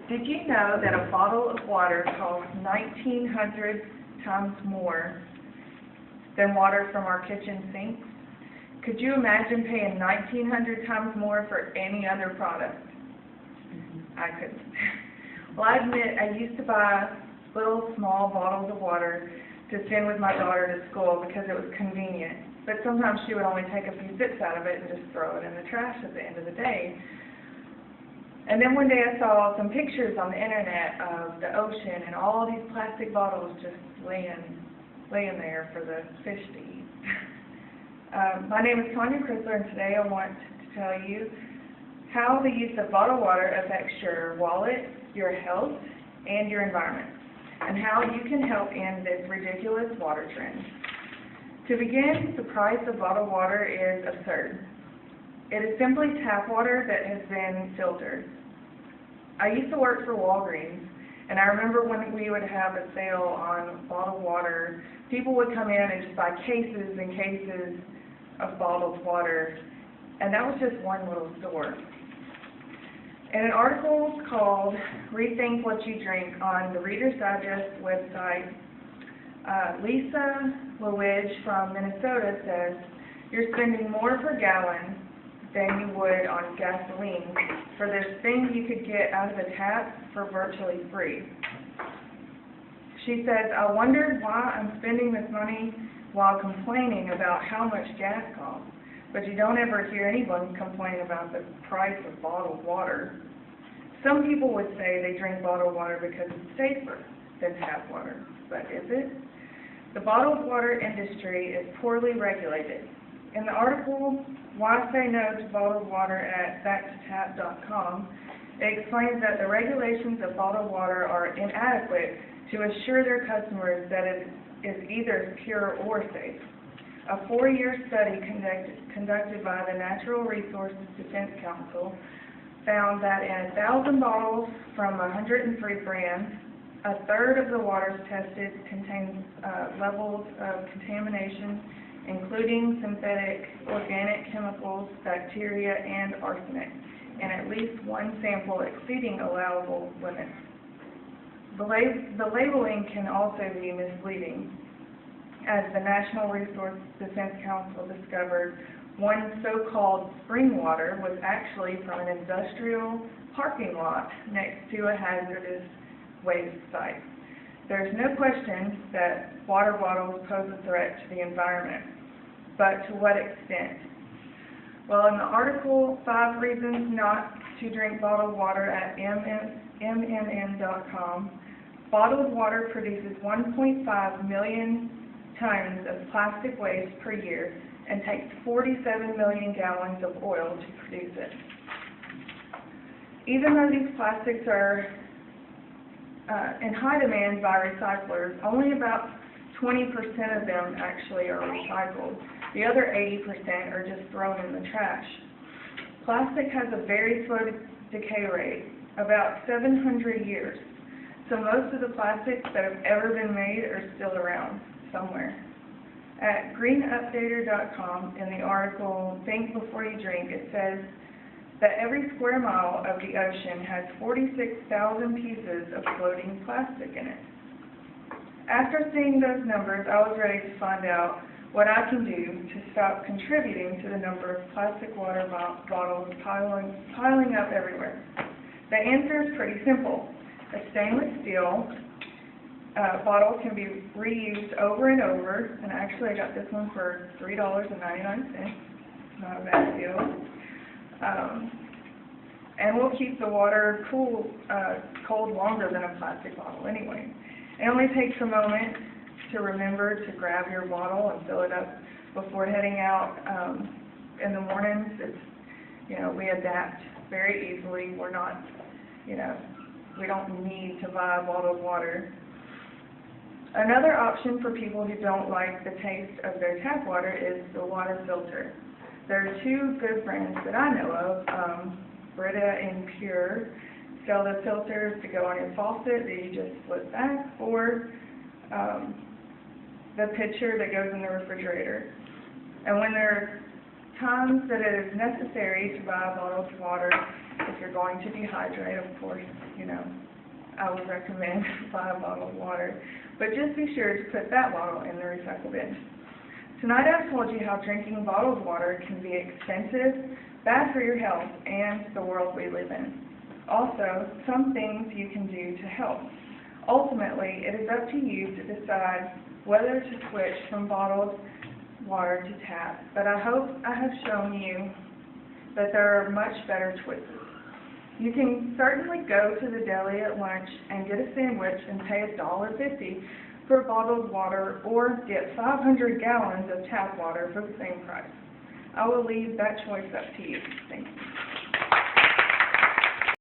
Did you know that a bottle of water costs 1,900 times more than water from our kitchen sinks? Could you imagine paying 1,900 times more for any other product? I couldn't. Well, I admit I used to buy little small bottles of water to send with my daughter to school because it was convenient. But sometimes she would only take a few sips out of it and just throw it in the trash at the end of the day. And then one day I saw some pictures on the internet of the ocean and all these plastic bottles just laying there for the fish to eat. My name is Tonya Crisler, and today I want to tell you how the use of bottled water affects your wallet, your health, and your environment, and how you can help end this ridiculous water trend. To begin, the price of bottled water is absurd. It is simply tap water that has been filtered. I used to work for Walgreens, and I remember when we would have a sale on bottled water, people would come in and just buy cases and cases of bottled water, and that was just one little store. In an article called Rethink What You Drink on the Reader's Digest website, Lisa Lewidge from Minnesota says, "You're spending more per gallon than you would on gasoline for this thing you could get out of the tap for virtually free." She says, "I wondered why I'm spending this money while complaining about how much gas costs, but you don't ever hear anyone complain about the price of bottled water." Some people would say they drink bottled water because it's safer than tap water, but is it? The bottled water industry is poorly regulated. In the article, Why Say No to Bottled Water at backtotap.com, it explains that the regulations of bottled water are inadequate to assure their customers that it is either pure or safe. A 4-year study conducted by the Natural Resources Defense Council found that in 1,000 bottles from 103 brands, a third of the waters tested contains levels of contamination, including synthetic organic chemicals, bacteria, and arsenic, and at least one sample exceeding allowable limits. The labeling can also be misleading, as the National Resource Defense Council discovered one so-called spring water was actually from an industrial parking lot next to a hazardous waste site. There's no question that water bottles pose a threat to the environment, but to what extent? Well, in the article, 5 Reasons Not to Drink Bottled Water at MNN.com, bottled water produces 1.5 million tons of plastic waste per year and takes 47 million gallons of oil to produce it. Even though these plastics are in high demand by recyclers, only about 20% of them actually are recycled. The other 80% are just thrown in the trash. Plastic has a very slow decay rate, about 700 years. So most of the plastics that have ever been made are still around somewhere. At greenupdater.com, in the article Think Before You Drink, it says that every square mile of the ocean has 46,000 pieces of floating plastic in it. After seeing those numbers, I was ready to find out what I can do to stop contributing to the number of plastic water bottles piling up everywhere. The answer is pretty simple. A stainless steel bottle can be reused over and over, and actually I got this one for $3.99. Not a bad deal. And we'll keep the water cold longer than a plastic bottle anyway. It only takes a moment to remember to grab your bottle and fill it up before heading out in the mornings. It's, we adapt very easily. We're not, we don't need to buy bottled water. Another option for people who don't like the taste of their tap water is the water filter. There are 2 good brands that I know of. Brita and Pure sell the filters to go on your faucet that you just flip back, or the pitcher that goes in the refrigerator. And when there are times that it is necessary to buy bottled water, If you're going to dehydrate, of course, I would recommend buy a bottle of water. But just be sure to put that bottle in the recycle bin. Tonight I've told you how drinking bottled water can be expensive, bad for your health, and the world we live in. Also, some things you can do to help. Ultimately, it is up to you to decide whether to switch from bottled water to tap, but I hope I have shown you that there are much better choices. You can certainly go to the deli at lunch and get a sandwich and pay $1.50 for bottled water, or get 500 gallons of tap water for the same price. I will leave that choice up to you. Thank you.